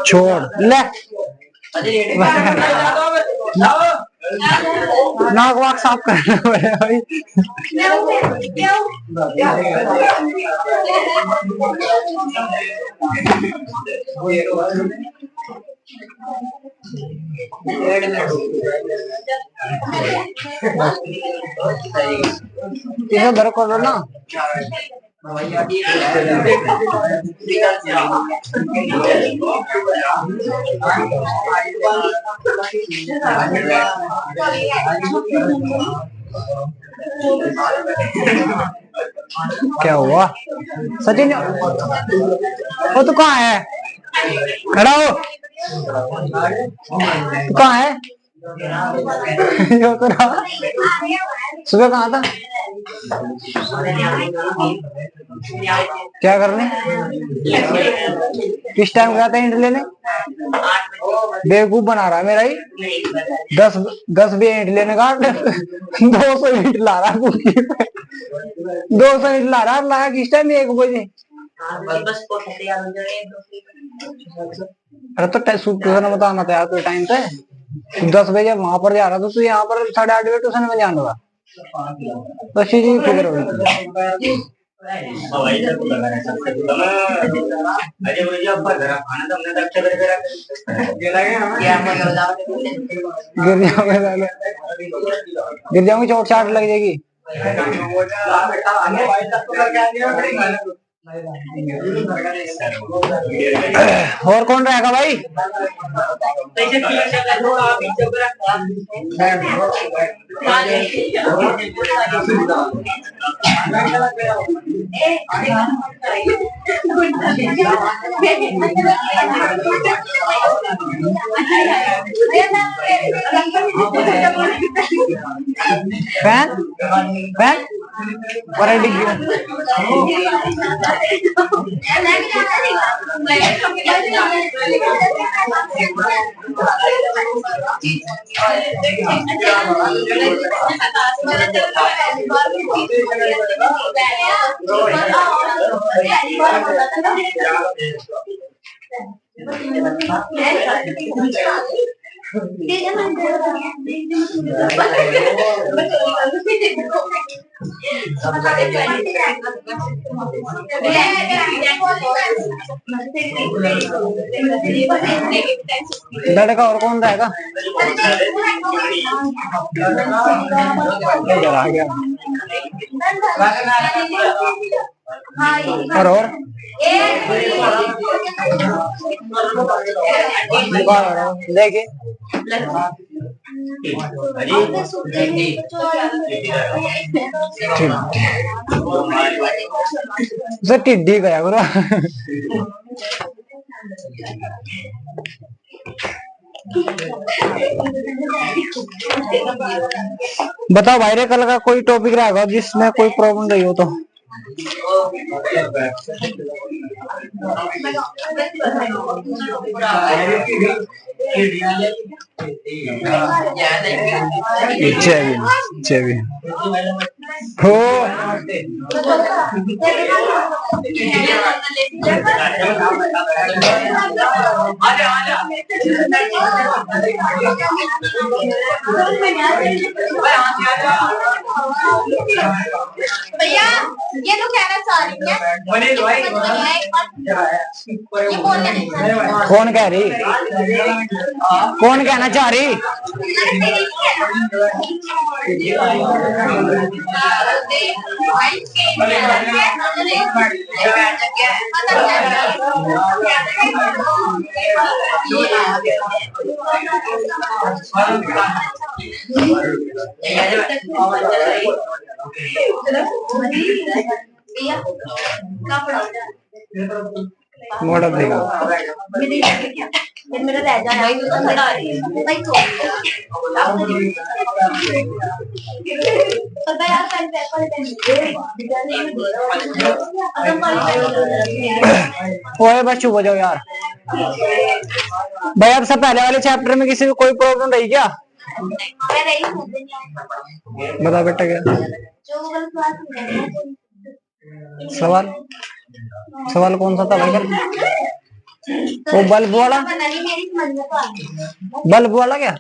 छोड़ ले नाक वाक साफ करना पड़ेगा भाई। इसे घर करो ना। क्या हुआ सचिन? वो तू कहाँ है? खड़ा हो। तू कहाँ है? सुबह कहाँ था? क्या करने? किस टाइम गया था इंट लेने? बेवकूफ बना रहा है मेरा ही। 10 भी इंट लेने का 200 इंट ला रहा है। 200 इंट ला रहा है। लाया किस टाइम? 1 बजे। अरे तो ट्यूशन बताना था यार कोई टाइम पे। 10 बजे वहां पर जा रहा था, तू यहाँ पर 8:30 बजे ट्यूशन में जाना था। तो चीज फिक्र होगी। गिर जाऊंगी, चोट चाट लग जाएगी। और कौन रहेगा भाई? फैन फैन लड़का और कौन रहेगा? आ गया। और देखिए टिड्डी गया पूरा। बताओ भाई रे, कल का कोई टॉपिक रहेगा जिसमें कोई प्रॉब्लम नहीं हो तो? चेवी हो भैया ये तो कहना चाह रही है ये बोलना नहीं चाह रही। कौन कह रही, कौन कहना चाह रही? मॉडल देगा मेरा रह जाए भाई तो ओए बस चुप हो जाओ यार। भाई अब से पहले वाले चैप्टर में किसी को कोई प्रॉब्लम रही क्या? बता बेटा क्या सवाल, सवाल कौन सा था भाई कल? वो बल्ब वाला, बल्ब वाला क्या?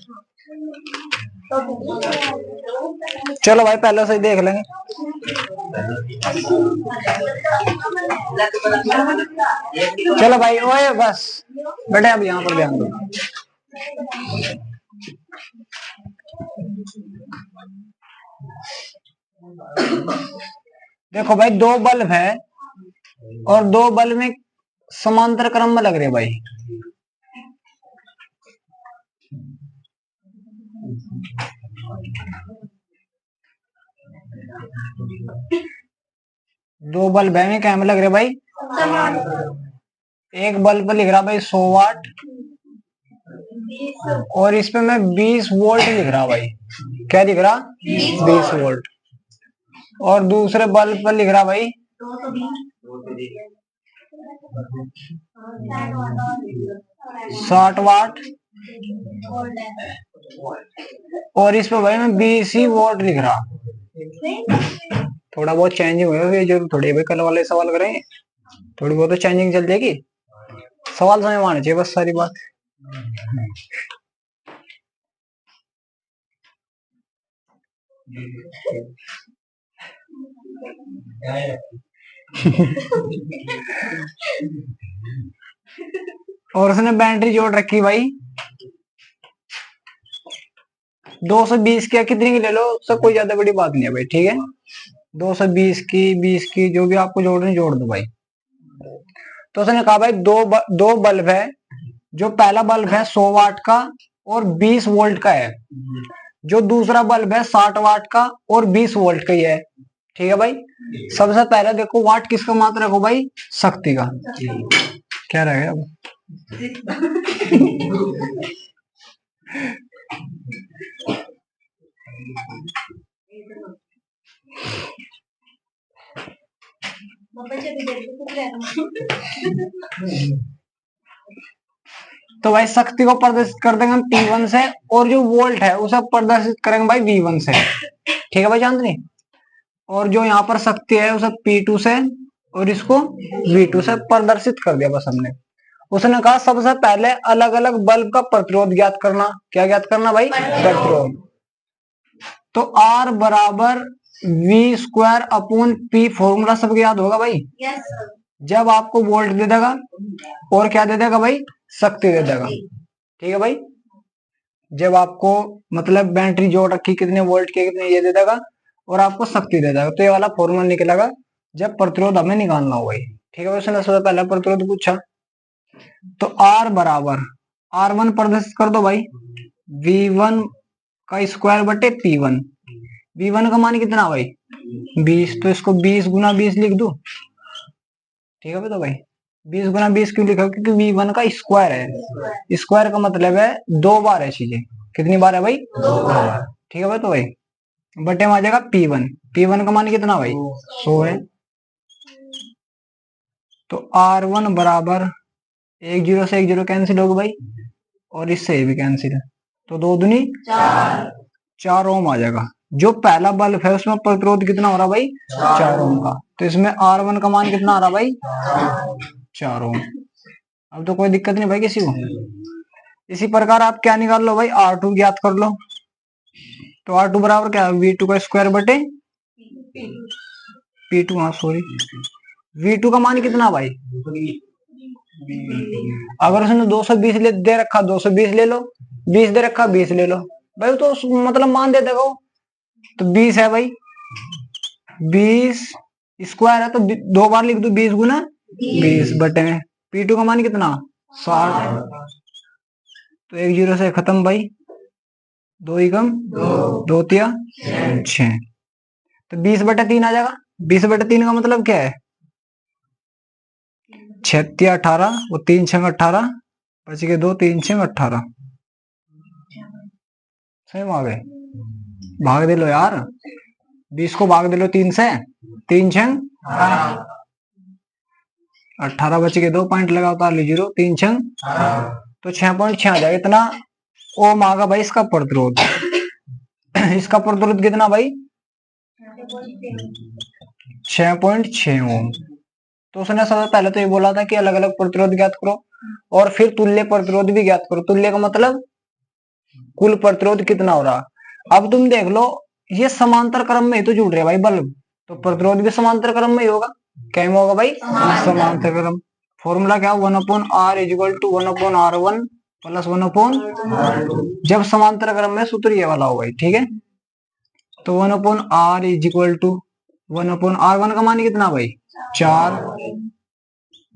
चलो भाई पहले से ही देख लेंगे। चलो भाई ओए बस बेटे अब यहाँ पर ध्यान दो। देखो भाई दो बल्ब है और दो बल्ब में समांतर क्रम में लग रहे भाई। दो बल्ब है में क्या में लग रहे भाई? एक बल्ब पर लिख रहा भाई 100 वाट और इस पे मैं 20 वोल्ट लिख रहा भाई। क्या लिख रहा? 20 वोल्ट। और दूसरे बल्ब पर लिख रहा भाई 60 वाट और इस पे भाई मैं 20 ही वोल्ट लिख रहा। थोड़ा बहुत चेंजिंग होगा जो थोड़ी भाई कल वाले सवाल करेंगे, थोड़ी बहुत तो चेंजिंग चल जाएगी। सवाल समझ में आना चाहिए बस सारी बात। और उसने बैटरी जोड़ रखी भाई 220 की, कितनी की ले लो उससे कोई ज्यादा बड़ी बात नहीं है भाई, ठीक है। 220 की 20 की जो भी आपको जोड़नी जोड़ दो भाई। तो उसने कहा भाई दो बल्ब है, जो पहला बल्ब है 100 वाट का और 20 वोल्ट का है, जो दूसरा बल्ब है 60 वाट का और 20 वोल्ट का ही है, ठीक है भाई। सबसे पहले देखो वाट किसका मात्रा रखो भाई? शक्ति का। क्या रहेगा अब? तो भाई शक्ति को प्रदर्शित कर देंगे हम P1 से और जो वोल्ट है उसे प्रदर्शित करेंगे भाई V1 से, ठीक है भाई चांदनी। और जो यहाँ पर शक्ति है उसे P2 से और इसको V2 से प्रदर्शित कर दिया बस हमने। उसने कहा सबसे पहले अलग अलग बल्ब का प्रतिरोध ज्ञात करना। क्या ज्ञात करना भाई? प्रतिरोध। तो R बराबर V² अपॉन P फॉर्मूला सबको याद होगा भाई। जब आपको वोल्ट दे देगा और क्या दे देगा भाई? शक्ति दे देगा, ठीक है भाई। जब आपको मतलब बैटरी जोड़ रखी कितने वोल्ट के कितने ये दे देगा और आपको शक्ति दे देगा, तो ये वाला फॉर्मूला निकलेगा जब प्रतिरोध हमें निकालना हो भाई, ठीक है। उसने सबसे पहला प्रतिरोध पूछा तो R बराबर R1 प्रदर्शित कर दो भाई V1 का स्क्वायर बटे P1। V1 का मान कितना भाई? 20, तो इसको 20 गुना 20 लिख दो, ठीक है। तो भाई 20 गुना 20 क्यों लिखा? क्योंकि V1 का स्क्वायर है। स्क्वायर का मतलब है 2 बार है चीजें। कितनी बार है भाई? 2 बार, ठीक है भाई। तो भाई बटे में आ जाएगा P1। P1 का मान कितना भाई? 100 है। तो R1 बराबर 1 0 से 1 0 कैंसिल होगा भाई और इससे ये भी कैंसिल है, तो 2 दूनी 4 ओम आ जाएगा। जो पहला बल्ब है उसमें प्रतिरोध कितना हो रहा भाई 4 ओम का, तो इसमें R1 का मान कितना आ रहा भाई 4 ओम। अब तो कोई दिक्कत नहीं भाई किसी को। इसी प्रकार आप क्या निकाल लो भाई R2 ज्ञात कर लो। तो R2 बराबर क्या है V2 का स्क्वायर बटे P2, हाँ सॉरी V2 का मान कितना भाई, अगर उसने 220 दे रखा 220 ले लो, 20 दे रखा 20 ले लो भाई, तो मतलब मान दे देगा। तो 20 है भाई, 20 स्क्वायर है तो 2 बार लिख दो 20 गुना 20 बटे में P2 का मान कितना 60। तो 1 0 से खत्म भाई, 2 एकम 2 तिया 6, तो 20 बटे 3 आ जाएगा। 20 बटे 3 का मतलब क्या है 6 तिया 18, वो 3 6 18, बच के 2 3 6 18, सही में आ गए। भाग दे लो यार, 20 को भाग दे लो 3 से, 3 6 18, बच के 2 पॉइंट लगा उतार ली 0, 3 6 तो 6.6 आ जाएगा। इतना ओम आगा भाई इसका प्रतिरोध। इसका प्रतिरोध कितना भाई 6.6 ओम। तो उसने सबसे पहले तो ये बोला था कि अलग अलग प्रतिरोध ज्ञात करो और फिर तुल्य प्रतिरोध भी ज्ञात करो। तुल्य का मतलब कुल प्रतिरोध कितना हो रहा। अब तुम देख लो ये समांतर क्रम में ही तो जुड़ रहे भाई बल्ब, तो प्रतिरोध भी समांतर क्रम में ही होगा। क्या में होगा भाई समांतर क्रम। फॉर्मूला क्या 1/r = 1/r1 + 1/, जब समांतर क्रम में सूत्र ये वाला हो भाई, ठीक है। तो 1/r = 1/r1 का मान कितना भाई 4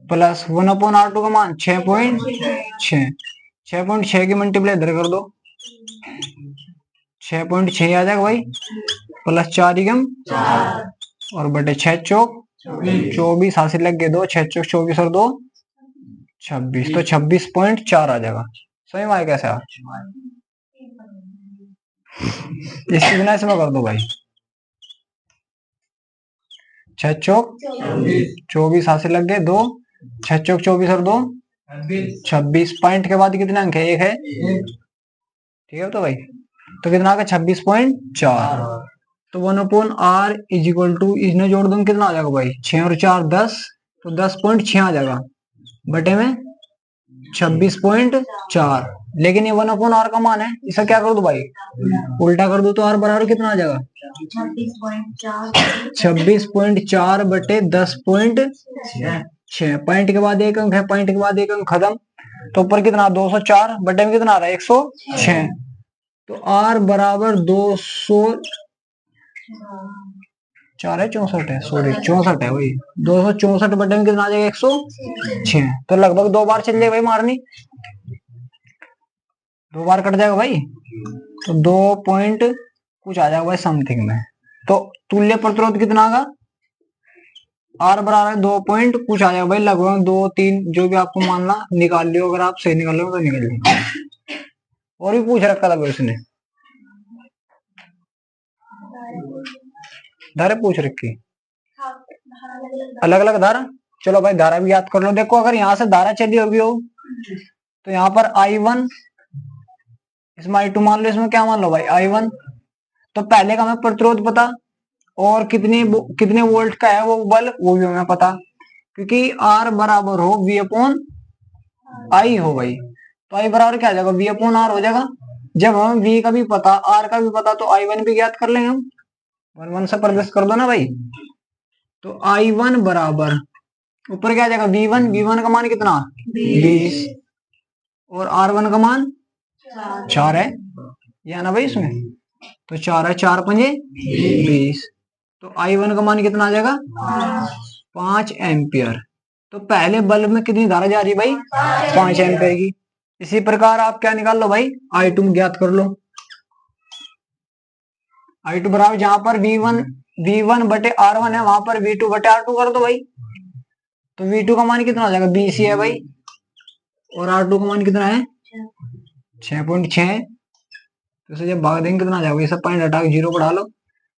प्लस 1/r2 का मान 6.6, 6.6 की मल्टीप्लाई इधर कर दो 6.6 आ जाएगा भाई, प्लस 4 एकम और बटे 6 चौक 24, हासिल लग गए 2, 6 चौक 24 और 2 26, तो 26.4 आ जाएगा। सही में कैसे आ इसकी बिना इसमें कर दो भाई 6 चौक 24, हासिल लग गए 2, 6 चौक 24 और 2 26, पॉइंट के बाद कितने अंक है 1 है, ठीक है। तो भाई तो कितना आ गया 26.4। तो 1/r = इसने जोड़ दूं कितना आ जाएगा भाई 6 और 4 10, तो 10.6 आ जाएगा बटे में 26.4। लेकिन ये 1/r का मान है, इसे क्या कर दो भाई उल्टा कर दो तो r बराबर कितना आ जाएगा 26.4 बटे 10.6। पॉइंट के बाद एक अंक है, पॉइंट के बाद एक अंक खत्म, तो ऊपर कितना 204 बटे में कितना आ रहा है 106। तो r बराबर 204 है 64 है, सॉरी 64 है भाई, 264 बटे में कितना आ जाएगा 106। तो लगभग 2 बार चल जाएगा भाई मारनी, 2 बार कट जाएगा भाई, तो 2 पॉइंट कुछ आ जाएगा भाई समथिंग में। तो तुल्य प्रतिरोध कितना आएगा R बराबर 2 पॉइंट कुछ आ जाएगा भाई, लगभग 2 3 जो भी आपको मानना निकाल लियो, अगर आप सही निकाल लो तो निकल लियो। और भी पूछ रखा था भाई उसने, धारा पूछ रखी अलग अलग धारा। चलो भाई धारा भी याद कर लो। देखो अगर यहाँ से धारा चली होगी हो तो यहाँ पर I1, इसमें I2 मान लो, इसमें क्या मान लो भाई I1। तो पहले का हमें प्रतिरोध पता और कितने वोल्ट का है वो बल्ब वो भी हमें पता, क्योंकि R बराबर हो V/I हो भाई, तो I बराबर क्या आ जाएगा V/R हो जाएगा। जब हमें V का भी पता R का भी पता तो I1 भी ज्ञात कर लेंगे हम, 1 1 से प्रवेश कर दो ना भाई। तो I1 बराबर ऊपर क्या आ जाएगा V1 का मान कितना 20 और R1 का मान 4 है, या ना भाई इसमें, तो 4 है 4 5 20, तो I1 का मान कितना आ जाएगा 5 एम्पियर। तो पहले बल्ब में कितनी धारा जा रही है भाई 5 एम्पियर की। इसी प्रकार आप क्या निकाल लो भाई I2 ज्ञात कर लो। I2 बराबर जहां पर V1 बटे R1 है वहां पर V2 बटे R2 कर दो भाई, तो V2 का मान कितना आ जाएगा 20 ही है भाई, और R2 का मान कितना है 6.6। तो इसे जब भाग देंगे कितना आ जाएगा, ये सब पॉइंट हटा के 0 बढ़ा लो,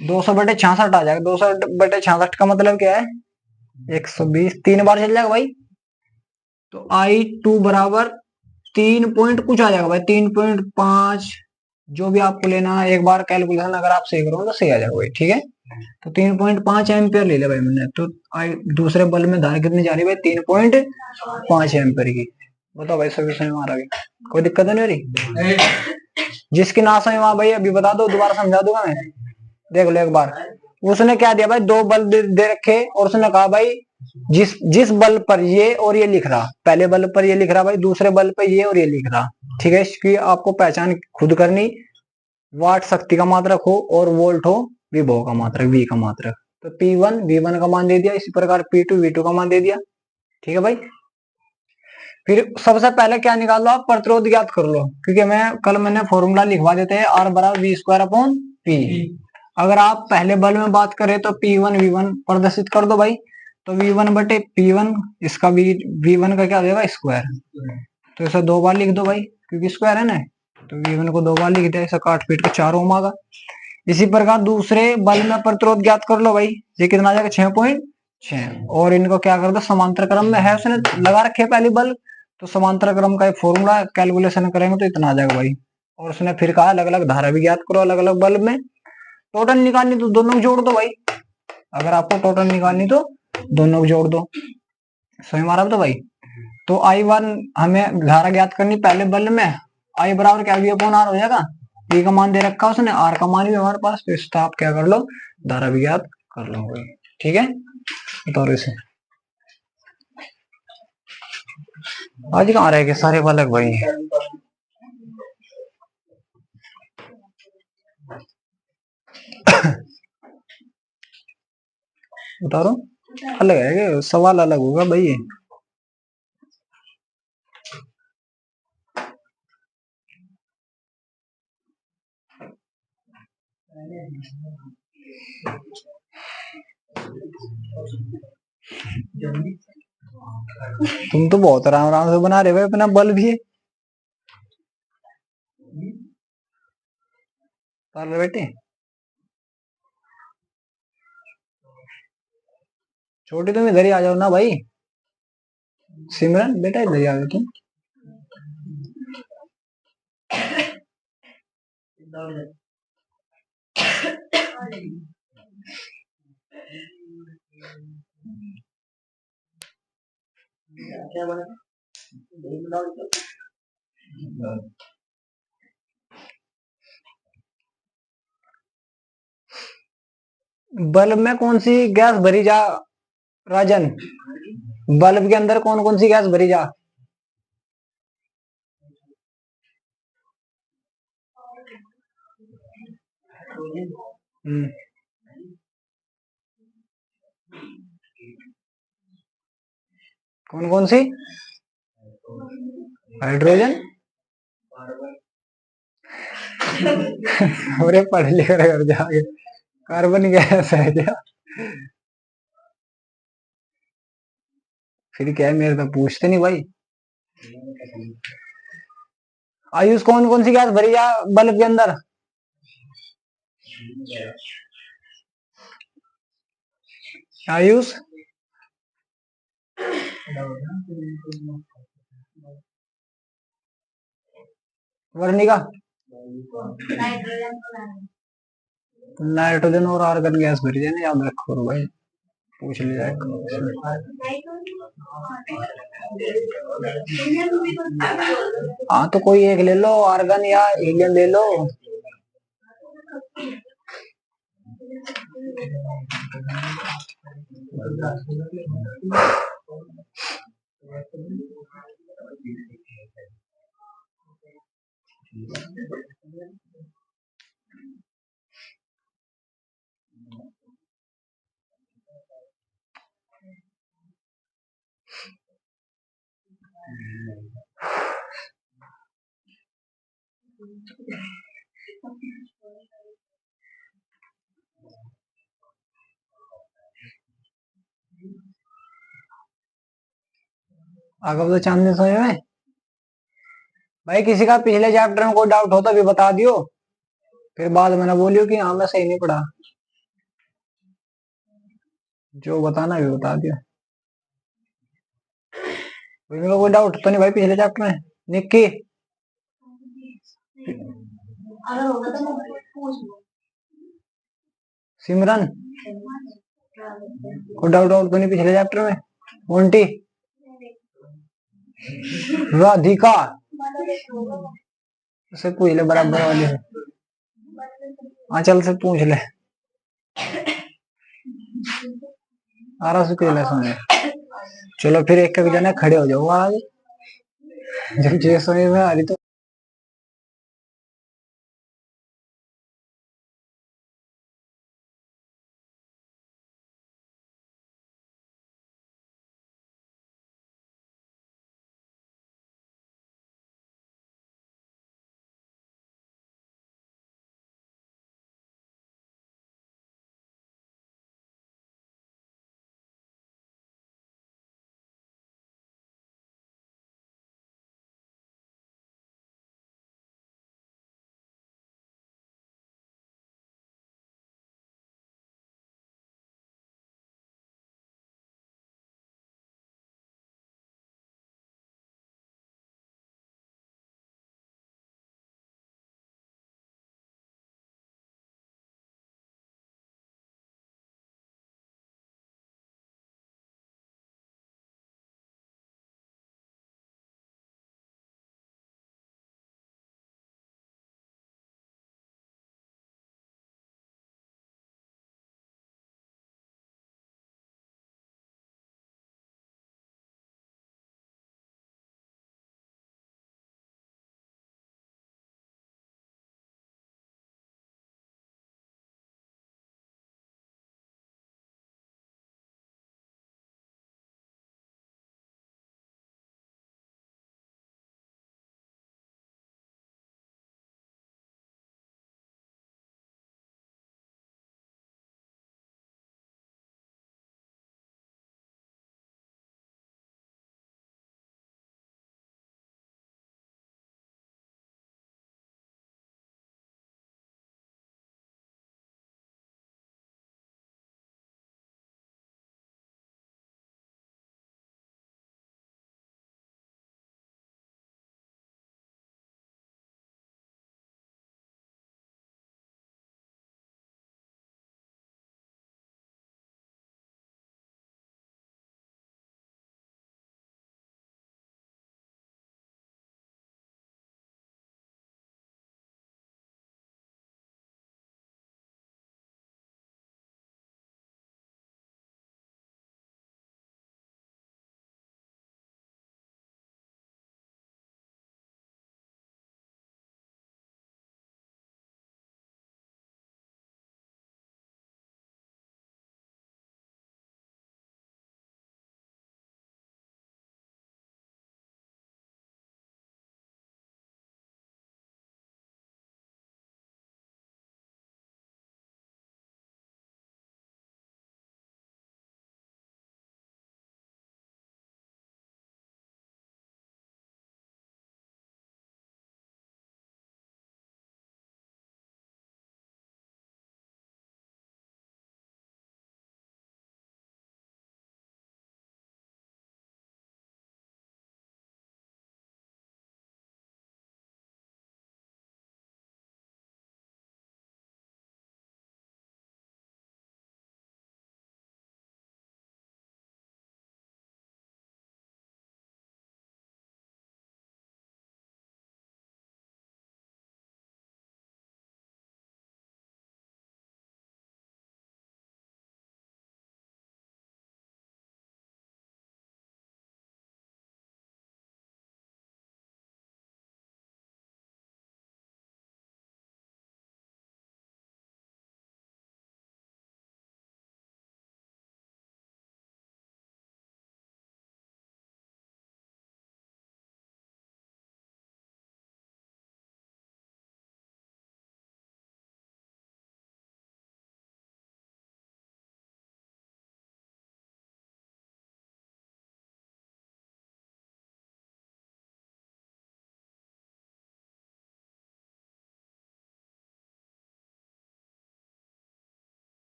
200 बटे 66 आ जाएगा। 200 बटे 66 का मतलब क्या है 120, 3 बार चल जाएगा भाई। तो I2 बराबर 3 पॉइंट कुछ आ जाएगा भाई, 3.5 जो भी आपको लेना है। एक बार कैलकुलेशन अगर आप सही करो तो सही आ जाएगा भाई, ठीक है। तो 3.5 एम्पियर ले लिया भाई मैंने। तो दूसरे बल्ब में धारा कितनी जा रही है भाई, 3.5 एम्पियर की। बताओ भाई, सभी समझ में आ रहा है? कोई दिक्कत नहीं हो रही? जिसकी ना समझ में आ भाई अभी बता दो, दोबारा समझा दूंगा मैं। देख लो एक बार। उसने क्या दिया भाई, 2 बल्ब दे रखे और उसने कहा भाई जिस जिस बल्ब पर ये और ये लिख रहा, पहले बल्ब पर ये लिख रहा भाई, दूसरे बल्ब पर ये और ये लिख रहा, ठीक है। इसकी आपको पहचान खुद करनी। वाट शक्ति का मात्रक हो और वोल्ट हो विभव का मात्रक, वी का मात्रक। तो P1 V1 का मान दे दिया, इसी प्रकार P2 V2 का मान दे दिया, ठीक है भाई। फिर सबसे पहले क्या निकाल लो आप, प्रतिरोध ज्ञात कर लो, क्योंकि मैंने फॉर्मूला लिखवा देते हैं, R बराबर वी स्क्वायर अपॉन पी। अगर आप पहले बल में बात करें तो P1 V1 प्रदर्शित कर दो भाई। तो V1 बटे P1, इसका V1 का क्या हो जाएगा, स्क्वायर। तो इसे 2 बार लिख दो भाई, क्योंकि स्क्वायर है ना। तो V1 को 2 बार लिख दिया, इसे काट पीट के 4 ओम आगा। इसी प्रकार दूसरे बल में प्रतिरोध ज्ञात कर लो भाई। ये कितना आ जाएगा, 6.6। और इनको क्या कर दो, समांतर क्रम में है, उसने लगा रखे पहली बल। तो समांतर क्रम का एक फॉर्मूला कैलकुलेशन करेंगे तो इतना आ जाएगा भाई। और उसने फिर कहा अलग अलग धारा भी ज्ञात करो अलग अलग बल्ब में। टोटल निकालनी तो दोनों को जोड़ दो भाई। अगर आपको टोटल निकालनी तो दोनों को जोड़ दो। समझ मारा तो भाई। तो I1 हमें धारा ज्ञात करनी पहले बल्ब में। I बराबर क्या, V अपॉन R हो जाएगा। V का मान दे रखा उसने, R का मान भी हमारे पास, तो इसका आप क्या कर लो, धारा भी ज्ञात कर लो भाई, ठीक है। तो इसे आज कहाँ रह गए सारे बालक भाई। बता रहा हूँ, अलग है, सवाल अलग होगा भाई ये। तुम तो बहुत आराम आराम से बना रहे हो अपना बल्ब भी। बेटे छोटी, तुम इधर ही आ जाओ ना भाई। सिमरन बेटा इधर ही आ जाओ तुम। क्या बना बल्ब में कौन सी गैस भरी जा, राजन? बल्ब के अंदर कौन कौन सी गैस भरी जा? कौन कौन सी? हाइड्रोजन। अरे पढ़ लिख रहे घर जाके, कार्बन गैस है क्या? फिर क्या है, मेरे तो पूछते नहीं भाई। आयुष कौन कौन सी गैस भरी जा बल्ब के अंदर? आयुष वर्णिका, नाइट्रोजन और आर्गन गैस भरी जाए, याद रखो भाई, पूछ लिया है। हाँ तो कोई एक ले लो, आर्गन या हीलियम ले लो। आगे तो चांदनी समझ में भाई। किसी का पिछले चैप्टर में कोई डाउट हो तो भी बता दियो, फिर बाद में ना बोलियो कि हाँ मैं सही नहीं पढ़ा। जो बताना भी बता दियो। कोई डाउट तो नहीं भाई पिछले चैप्टर में? निक्की अगर होगा तो मैं पूछ लूँ। सिमरन को डाउट आउट तो नहीं पिछले चैप्टर में? मोंटी राधिका उसे पूछ ले बराबर वाले से। हाँ चल से पूछ ले आराम से पूछ ले सुन। चलो फिर एक एक जना खड़े हो जाओ आज जब जैसे में आ रही तो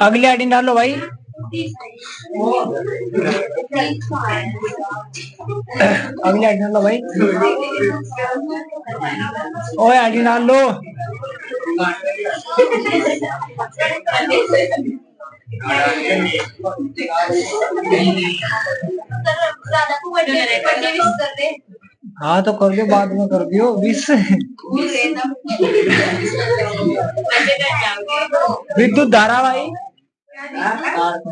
अगली आईडी डालो भाई। अगली आईडी डालो भाई। ओए आईडी डाल लो। हाँ तो कर दो, बाद में कर दियो 20। विद्युत धारावाही,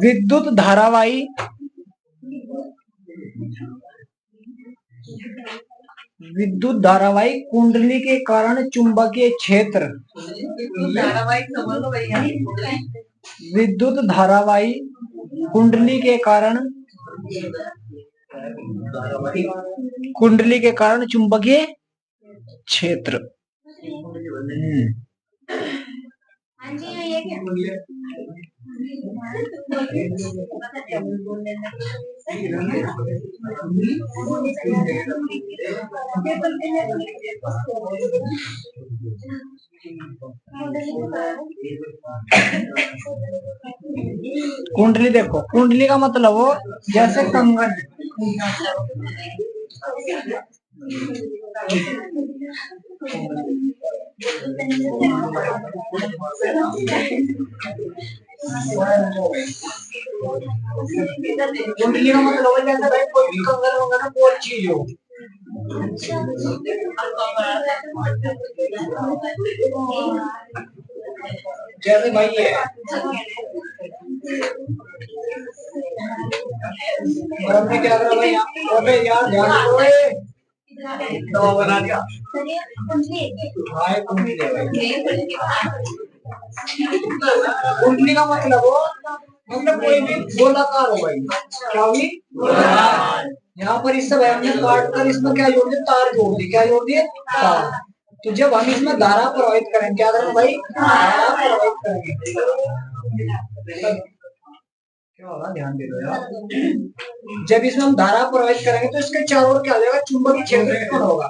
विद्युत धारावाही, विद्युत धारावाही कुंडली के कारण चुंबकीय क्षेत्र। विद्युत धारावाही कुंडली के कारण, कुंडली के कारण चुंबकीय क्षेत्र। कुंडली देखो, कुंडली का मतलब हो जैसे कंगन। कुंडली का मतलब हो जैसे भाई कोई भी कंगन वगैरह कोई चीज हो। जैसे भाई ये और हमने क्या करा भाई, अबे यार ध्यान दो, दवा बना दिया। कुंडली का मतलब हो मतलब कोई भी गोलाकार हो भाई। क्या भी यहाँ पर इस समय हमने काट कर इसमें क्या जोड़ दिया, तार जोड़ दी। क्या जोड़ दिए, तार। तो जब हम इसमें धारा प्रवाहित करेंगे, क्या करेंगे भाई, धारा प्रवाहित करेंगे। क्या होगा, ध्यान दे दो यार। जब इसमें हम धारा प्रवाहित करेंगे तो इसके चारों ओर क्या हो जाएगा, चुंबकीय क्षेत्र उत्पन्न होगा।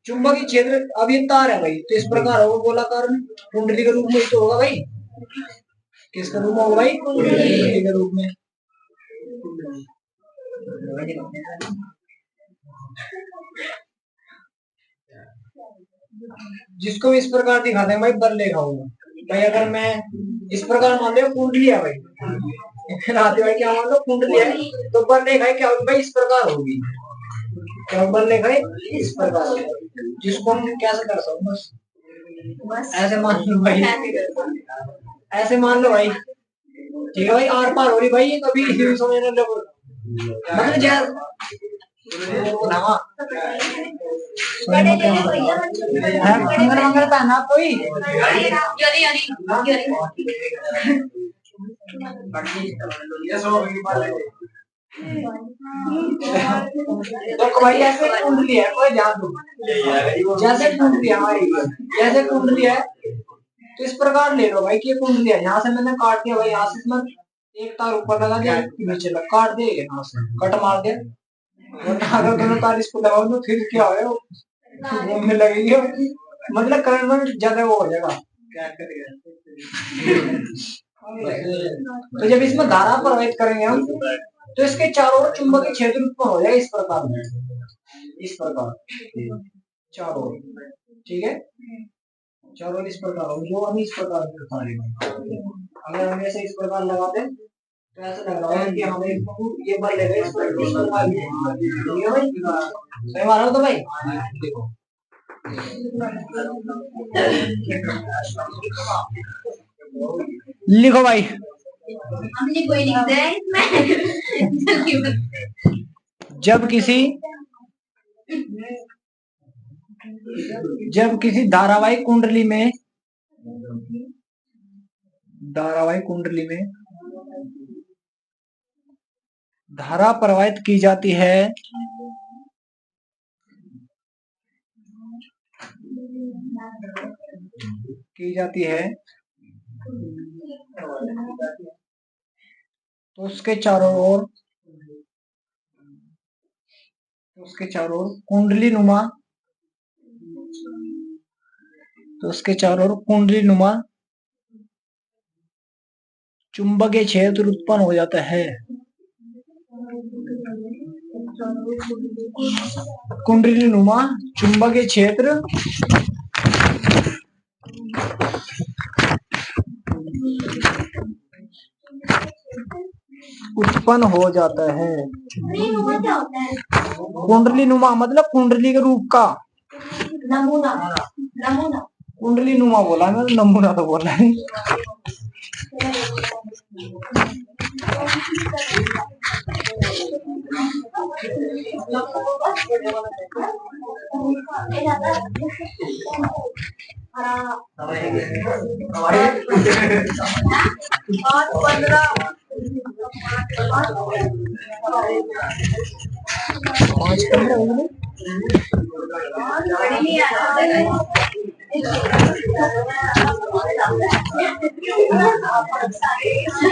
चुंबकीय क्षेत्र, अब ये तार है भाई, तो इस प्रकार होगा गोलाकार कुंडली के रूप में तो होगा भाई। किसका रूप होगा भाई, कुंडली के रूप में। जिसको भी इस प्रकार दिखाते हैं भाई बल्लेखा होगा भाई। अगर मैं इस प्रकार मान लो कुंडली है भाई, भाई क्या मान लो कुंडली है, तो बल्लेखा क्या होगी भाई, इस प्रकार होगी। क्या बल्लेखा इस प्रकार, जिसको हम कैसे कर सकते, बस ऐसे मान लो भाई, ऐसे मान लो भाई। ठीक है भाई, आर पार हो रही भाई, ये कभी समझने लगो मतलब यार मंगल मंगल पहना कोई। तो भाई ऐसे कुंडली है, कोई ध्यान दो, जैसे कुंडली है हमारी, जैसे कुंडली है तो इस प्रकार ले लो भाई कि ये कुंडली है। यहाँ से मैंने काट दिया भाई, यहाँ से इसमें एक तार ऊपर लगा दिया, नीचे लगा, काट दिया, यहाँ से कट मार दिया। अगर दोनों तार इसको लगाओ तो फिर क्या होगा, घूमने लगेगी, मतलब करंट में ज्यादा वो हो जाएगा। तो जब इसमें धारा प्रवाहित करेंगे हम तो इसके चारों ओर चुंबकीय क्षेत्र उत्पन्न हो जाएगा इस प्रकार में, इस प्रकार चारों ओर, ठीक है, चारों ओर इस प्रकार हो, जो हम इस प्रकार अगर हम ऐसे इस प्रकार लगाते हैं तो ऐसा लग रहा है कि हमें ये बल लेगा इस पर, ठीक है भाई, सही मानो तो भाई। देखो लिखो भाई, हमने कोई लिख दिया इसमें। जब किसी धारावाहिक कुंडली में धारा प्रवाहित की जाती है तो उसके चारों ओर कुंडली नुमा चुंबकीय क्षेत्र उत्पन्न हो जाता है। कुंडली नुमा चुंबकीय क्षेत्र उत्पन्न हो जाता है। कुंडली नुमा मतलब कुंडली के रूप का, कुंडली नुमा बोला मैं, नमूना तो बोला है।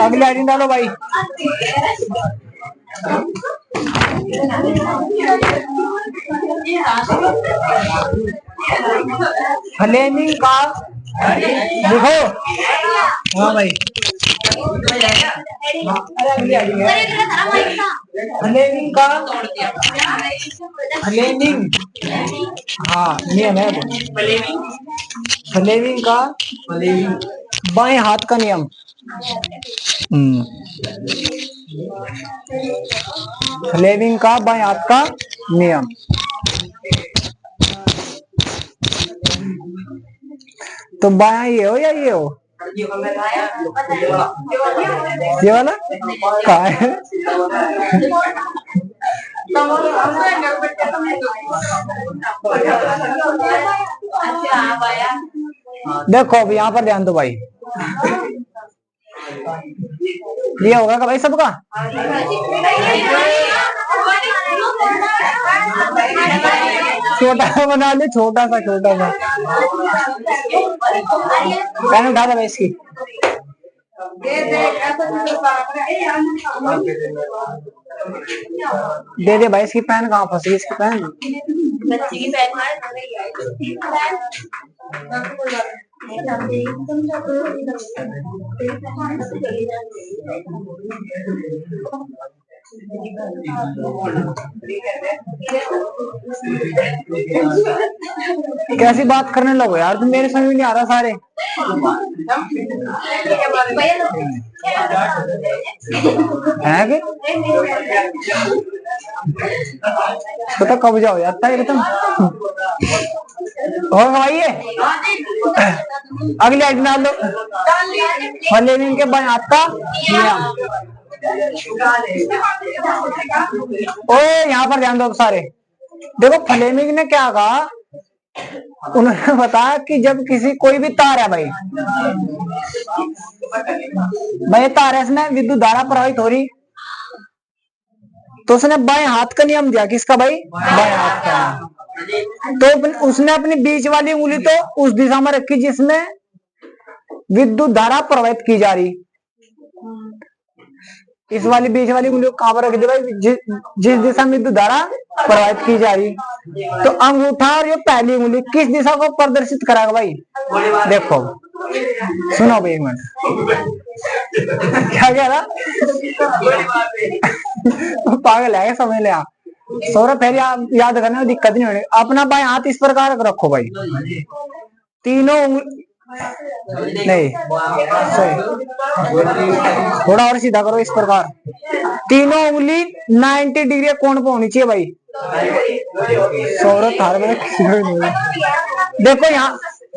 अगले आइटम डालो भाई। फ्लेमिंग का देखो, हाँ भाई, फ्लेमिंग हाँ नियम है, फ्लेमिंग का बाएं हाथ का नियम। फ्लेमिंग का बाएं हाथ का नियम। तो बायां ये हो या ये हो, ये वाला कहाँ है? देखो अब यहाँ पर ध्यान दो भाई, ये होगा का भाई सबका? छोटा बना ले, छोटा सा पेन उठा दे इसकी। दे दे भाई इसकी पेन, कहाँ फंसी इसकी पेन? बच्ची की पेन कैसी बात करने लगो यार तुम, मेरे समझ में नहीं आ रहा सारे। है कि इसको तो कब जाओ जाता है तुम। और भाई अगले आइटम डाल दो, फ्लेमिंग के बाएं हाथ का नियम। ओ यहाँ पर ध्यान दो सारे, देखो फ्लेमिंग ने क्या कहा, उन्होंने बताया कि जब किसी कोई भी तार है भाई तार है, इसमें विद्युत धारा प्रवाहित हो रही, तो उसने बाएं हाथ का नियम दिया। किसका भाई? बाएं हाथ का। तो उसने अपनी बीच वाली उंगली तो उस दिशा में रखी जिसमें विद्युत धारा प्रवाहित की जा रही। इस वाली बीच वाली उंगली को कहां पर रख दी भाई? जिस दिशा में विद्युत धारा प्रवाहित की जा रही। तो अंगूठा और ये पहली उंगली किस दिशा को प्रदर्शित कराएगा भाई? देखो सुनो भाई एक मिनट, क्या कह रहा? पागल है, समझ ले आप। सौरभ फिर याद करने में दिक्कत नहीं होगी। अपना बाएं हाथ इस प्रकार रखो भाई, तीनों नहीं सही, थोड़ा और सीधा करो इस प्रकार। तीनों उंगली 90 डिग्री कोण पे होनी चाहिए भाई। सौरभ थार में देखो,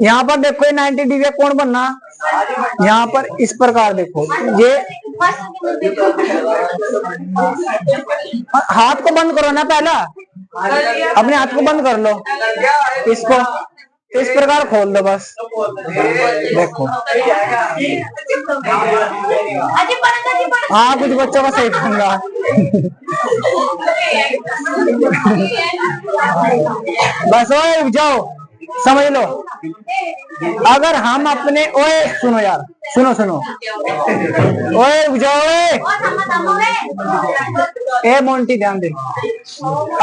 यहाँ पर देखो, 90 डिग्री कोण बनना, यहाँ पर इस प्रकार देखो, ये हाथ को बंद करो ना, पहला अपने हाथ को बंद कर लो, इसको इस प्रकार खोल दो बस। देखो हाँ, कुछ बच्चों का सही दूंगा। बस ओए रुक जाओ, समझ लो। अगर हम अपने, ओए सुनो यार, सुनो ओए रुक जाओ, ए मोंटी ध्यान दे।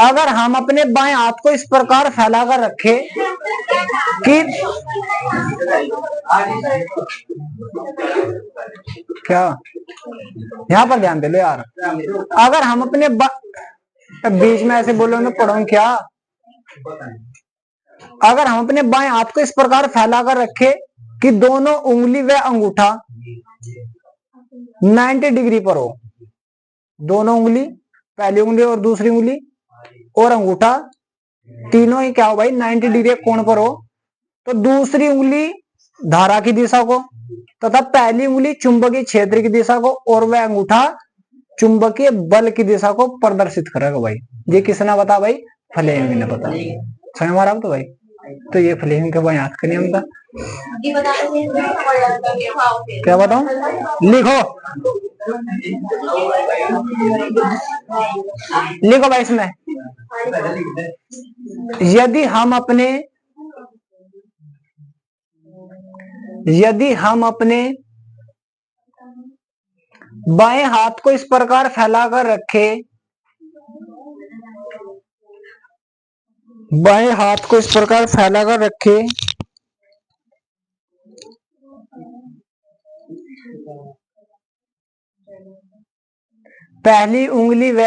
अगर हम अपने बाएं हाथ को इस प्रकार फैला कर रखे कि क्या, यहाँ पर ध्यान दे लो यार। अगर हम अपने बीच में ऐसे बोलो ना, पढ़ो क्या। अगर हम अपने बाएं हाथ को इस प्रकार फैला कर रखे कि दोनों उंगली व अंगूठा 90 डिग्री पर हो, दोनों उंगली, पहली उंगली और दूसरी उंगली और अंगूठा तीनों ही क्या हो भाई, 90 डिग्री कोण पर हो, तो दूसरी उंगली धारा की दिशा को तथा पहली उंगली चुंबकीय क्षेत्र की दिशा को और वह अंगूठा चुंबकीय बल की दिशा को प्रदर्शित करेगा भाई। ये किसने बता भाई, फ्लेमिंग ने बता। समझ में आ रहा तो भाई, तो ये फ्लेमिंग के बाएं हाथ का नियम था। क्या बताऊं, लिखो भाई इसमें, यदि हम अपने बाएं हाथ को इस प्रकार फैलाकर रखे, बाएं हाथ को इस प्रकार फैलाकर रखे पहली उंगली व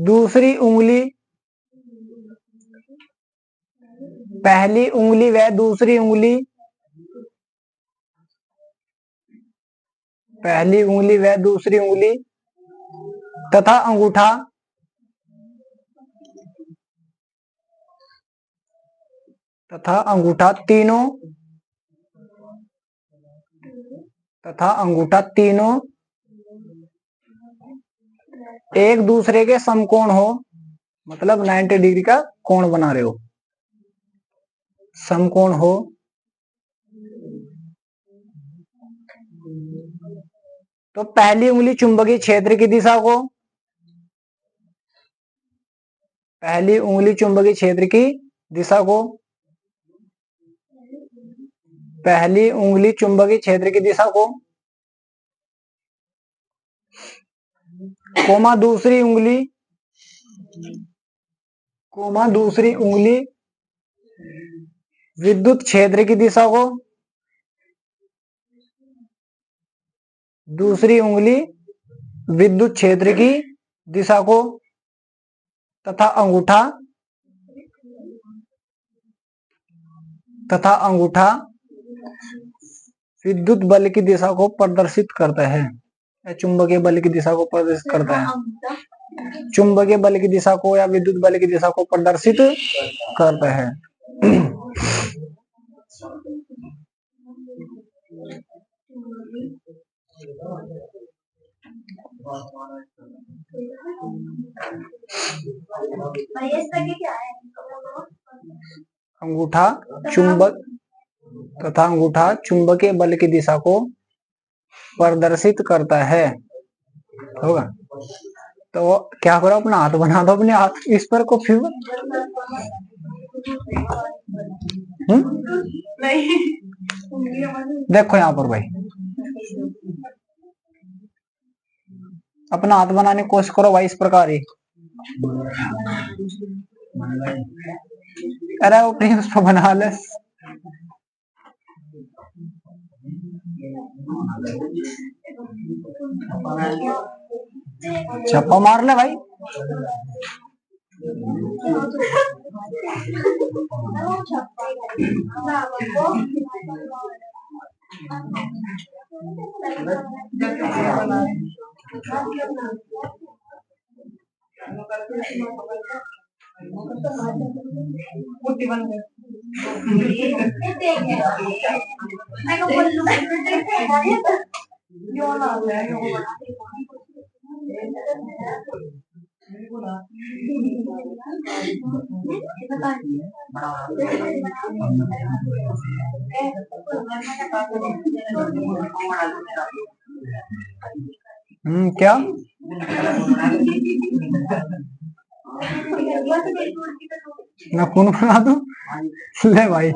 दूसरी उंगली, पहली उंगली व दूसरी उंगली, पहली उंगली व दूसरी उंगली तथा अंगूठा तीनों एक दूसरे के समकोण हो, मतलब 90 डिग्री का कोण बना रहे हो, समकोण हो, तो पहली उंगली चुंबकीय क्षेत्र की दिशा को, पहली उंगली चुंबकीय क्षेत्र की दिशा को, पहली उंगली चुंबकीय क्षेत्र की दिशा को, कोमा दूसरी उंगली विद्युत क्षेत्र की दिशा को, दूसरी उंगली विद्युत क्षेत्र की दिशा को तथा अंगूठा विद्युत बल की दिशा को प्रदर्शित करता है, चुंबकीय बल की दिशा को प्रदर्शित करता है, चुंबकीय बल की दिशा को या विद्युत बल की दिशा को प्रदर्शित करता है। अंगूठा चुंबक तथा अंगूठा चुंबकीय बल की दिशा को प्रदर्शित करता है, होगा। तो क्या करो, अपना हाथ बना दो, अपने हाथ इस पर को फिर देखो यहाँ पर भाई, अपना हाथ बनाने की कोशिश करो भाई, इस प्रकार ही। अरे वो प्लीज उसको बना ले। छप्पा मार ले भाई। क्या नखून बना दूं? ले भाई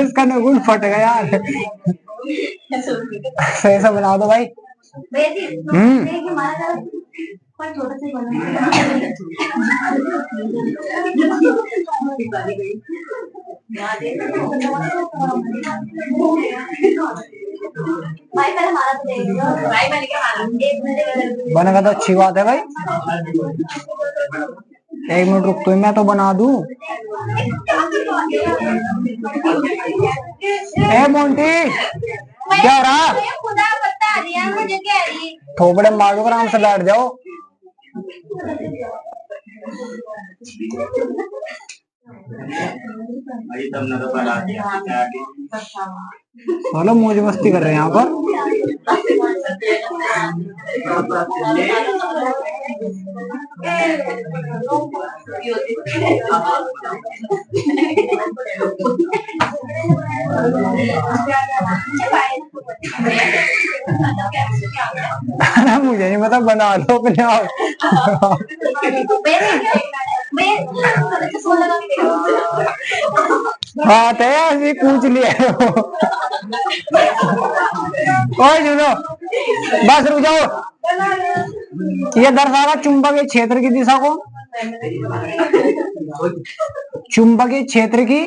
इसका नखून फट गया यार। सही से बना दो भाई। बनेगा तो अच्छी बात है भाई। 1 मिनट रुक तो मैं तो बना दूं। ए मोंटी क्या रहा? थोपड़े मारो आराम से बैठ जाओ। चलो मौज मस्ती कर रहे हैं यहाँ पर। मुझे नहीं पता, बना लो अपने आप। हाँ तो ऐसे पूछ लिया। ओए सुनो, बस रुक जाओ। ये दर्शाएगा चुंबकीय क्षेत्र की दिशा को। चुंबकीय क्षेत्र की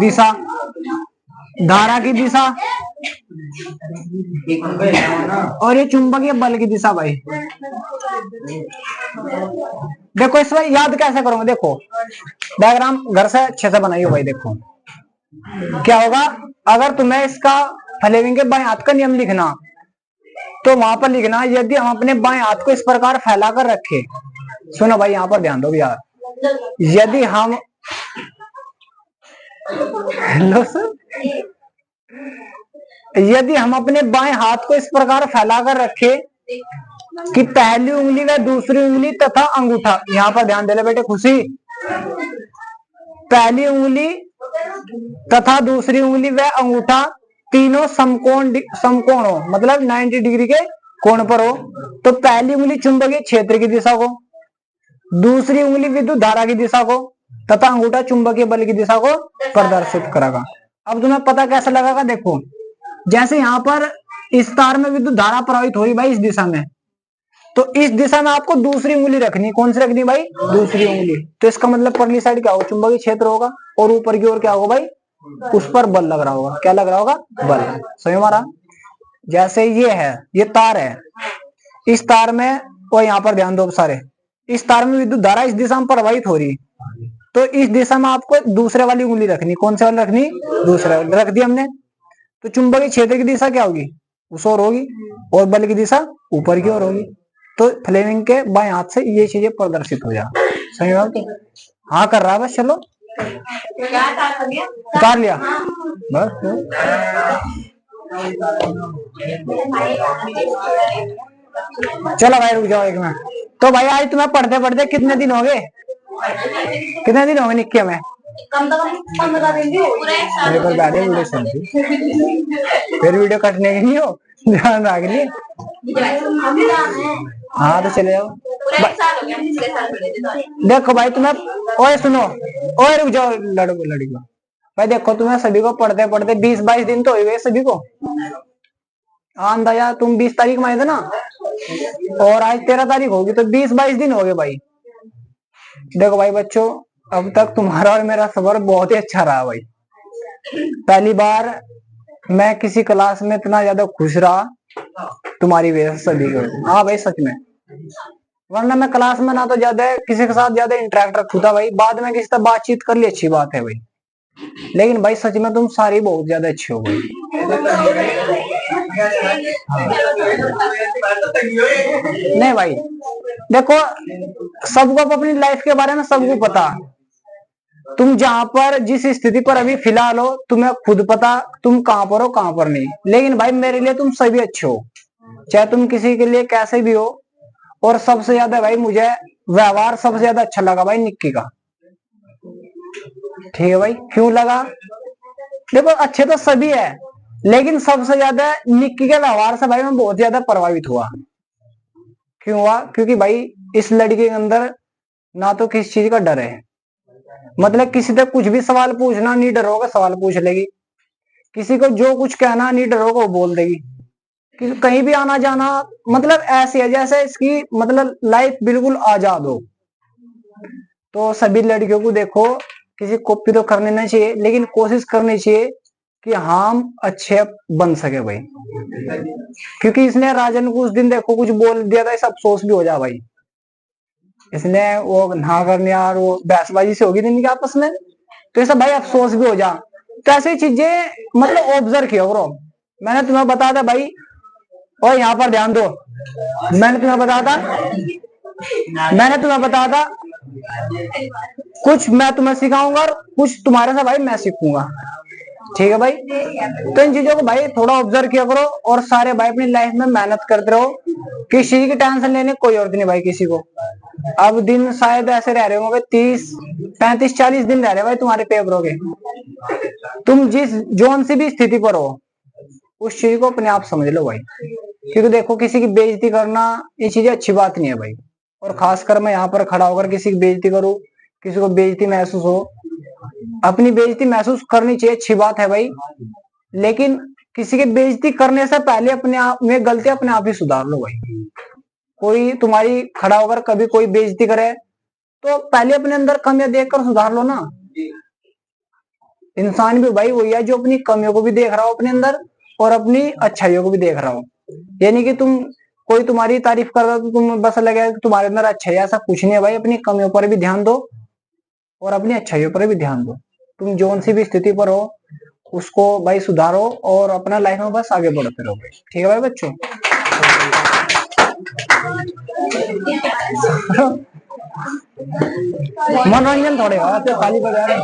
दिशा, धारा की दिशा और ये चुंबकीय बल की दिशा। भाई देखो इस बार याद कैसे करोगे? देखो डायग्राम घर से अच्छे से बनाइए भाई। देखो क्या होगा, अगर तुम्हें इसका फ्लेमिंग के बाएं हाथ का नियम लिखना तो वहां पर लिखना, यदि हम अपने बाएं हाथ को इस प्रकार फैलाकर रखें। सुनो भाई यहाँ पर ध्यान दो यार। यदि हम लो सर, यदि हम अपने बाएं हाथ को इस प्रकार फैलाकर रखें कि पहली उंगली व दूसरी उंगली तथा अंगूठा, यहाँ पर ध्यान दे ले बेटे खुशी, पहली उंगली तथा दूसरी उंगली व अंगूठा तीनों समकोण हो, मतलब 90 डिग्री के कोण पर हो, तो पहली उंगली चुंबकीय क्षेत्र की दिशा को, दूसरी उंगली विद्युत धारा की दिशा को तथा अंगूठा चुंबकीय बल की दिशा को प्रदर्शित करेगा। अब तुम्हें पता कैसे लगेगा? देखो जैसे यहाँ पर इस तार में विद्युत धारा प्रवाहित हो रही भाई इस दिशा में, तो इस दिशा में आपको दूसरी उंगली रखनी। कौन सी रखनी भाई? दूसरी उंगली। तो इसका मतलब परली साइड क्या होगा? चुंबकीय क्षेत्र होगा, और ऊपर की ओर क्या होगा भाई? उस पर बल लग रहा होगा। क्या लग रहा होगा? बल। समझ मारा? जैसे ये है, ये तार है, इस तार में, और यहाँ पर ध्यान दो सारे, इस तार में विद्युत धारा इस दिशा में प्रवाहित हो रही, तो इस दिशा में आपको दूसरे वाली उंगली रखनी। कौन से वाली रखनी? दूसरे वाली रख दी हमने। तो चुंबकीय क्षेत्र की दिशा क्या होगी? उस ओर होगी, और बल की दिशा ऊपर की ओर होगी। तो फ्लेमिंग के बाएं हाथ से ये चीजें प्रदर्शित हो जाए। सही बात है? हाँ कर रहा है बस। चलो उतार लिया बस। चलो भाई रुक जाओ 1 मिनट। तो भाई आज तुम्हें पढ़ते पढ़ते कितने दिन हो गए? कितने दिन हो गए निक्के में? कम से कम 15 दिन भी हो गए। फिर वीडियो कटने की नहीं हो, ध्यान रख लिए। हाँ तो चले जाओ। देखो भाई तुम्हें, ओए सुनो, ओए रुक जाओ लड़की भाई। देखो तुम्हें सभी को पढ़ते पढ़ते 20-22 दिन तो हो गए सभी को। अंदाजा तुम 20 तारीख में आए थे ना, और आज 13 तारीख होगी, तो 20-22 दिन हो गए भाई। देखो भाई बच्चों, अब तक तुम्हारा और मेरा सफर बहुत ही अच्छा रहा भाई। पहली बार मैं किसी क्लास में इतना ज्यादा खुश रहा तुम्हारी वजह से सभी को। हाँ भाई सच में, वरना मैं क्लास में ना तो ज्यादा किसी के साथ ज्यादा इंटरेक्ट रखू था भाई, बाद में किसी से बातचीत कर ली अच्छी बात है भाई, लेकिन भाई सच में तुम सारी बहुत ज्यादा अच्छी हो भाई। नहीं भाई देखो, सबको अपनी लाइफ के बारे में सबको पता, तुम जहां पर जिस स्थिति पर अभी फिलहाल हो तुम्हें खुद पता तुम कहां पर हो कहां पर नहीं, लेकिन भाई मेरे लिए तुम सभी अच्छे हो, चाहे तुम किसी के लिए कैसे भी हो। और सबसे ज्यादा भाई मुझे व्यवहार सबसे ज्यादा अच्छा लगा भाई निक्की का। ठीक है भाई, क्यों लगा? देखो अच्छे तो सभी है, लेकिन सबसे ज्यादा निक्की के व्यवहार से भाई मैं बहुत ज्यादा प्रभावित हुआ। क्यों हुआ? क्योंकि भाई इस लड़की के अंदर ना तो किसी चीज का डर है, मतलब किसी से कुछ भी सवाल पूछना नहीं डर होगा, सवाल पूछ लेगी। किसी को जो कुछ कहना नहीं डर होगा वो बोल देगी। कहीं भी आना जाना मतलब ऐसे है जैसे इसकी मतलब लाइफ बिल्कुल आजाद हो। तो सभी लड़कियों को देखो, किसी कॉपी तो करनी नहीं चाहिए, लेकिन कोशिश करनी चाहिए कि हम अच्छे बन सके भाई। क्योंकि इसने राजन को उस दिन देखो कुछ बोल दिया था, इस अफसोस भी हो जा भाई। इसने वो ना करने यार वो बहसबाजी से होगी दिन के आपस में, तो ऐसा भाई अफसोस भी हो जा। तो ऐसी चीजें मतलब ऑब्जर्व किया करो। मैंने तुम्हें बताया था भाई, और यहाँ पर ध्यान दो, मैंने तुम्हें बताया था कुछ मैं तुम्हें सिखाऊंगा और कुछ तुम्हारे से भाई मैं सीखूंगा। ठीक है भाई, तो इन चीजों को भाई थोड़ा ऑब्जर्व किया करो, और सारे भाई अपनी लाइफ में मेहनत करते रहो। किसी की टेंशन लेने कोई और नहीं भाई किसी को। अब दिन शायद ऐसे रह रहे होंगे 30 35 40 दिन रह रहे भाई तुम्हारे पेपरों के। तुम जिस जोन से भी स्थिति पर हो उस चीज को अपने आप समझ लो भाई, क्योंकि देखो किसी की बेइज्जती करना ये चीजें अच्छी बात नहीं है भाई। और खासकर मैं यहाँ पर खड़ा होकर किसी की बेइज्जती करूं, किसी को बेइज्जती महसूस हो, अपनी बेइज्जती महसूस करनी चाहिए, अच्छी बात है भाई, लेकिन किसी की बेइज्जती करने से पहले अपने आप में गलती अपने आप ही सुधार लो भाई। कोई तुम्हारी खड़ा होकर कभी कोई बेइज्जती करे तो पहले अपने अंदर कमियां देखकर सुधार लो ना। इंसान भी भाई वही है जो अपनी कमियों को भी देख रहा हो अपने अंदर और अपनी अच्छाइयों को भी देख रहा हो। यानी कि तुम कोई तुम्हारी तारीफ कर रहा हो तो तुम बस लगे कि तुम्हारे अंदर अच्छाई, ऐसा कुछ नहीं है भाई। अपनी कमियों पर भी ध्यान दो और अपनी अच्छाइयों पर भी ध्यान दो। तुम जोन सी भी स्थिति पर हो उसको भाई सुधारो और अपना लाइफ में बस आगे बढ़ते रहो भाई। ठीक है भाई बच्चों, मनोरंजन थोड़े खाली बजा रहे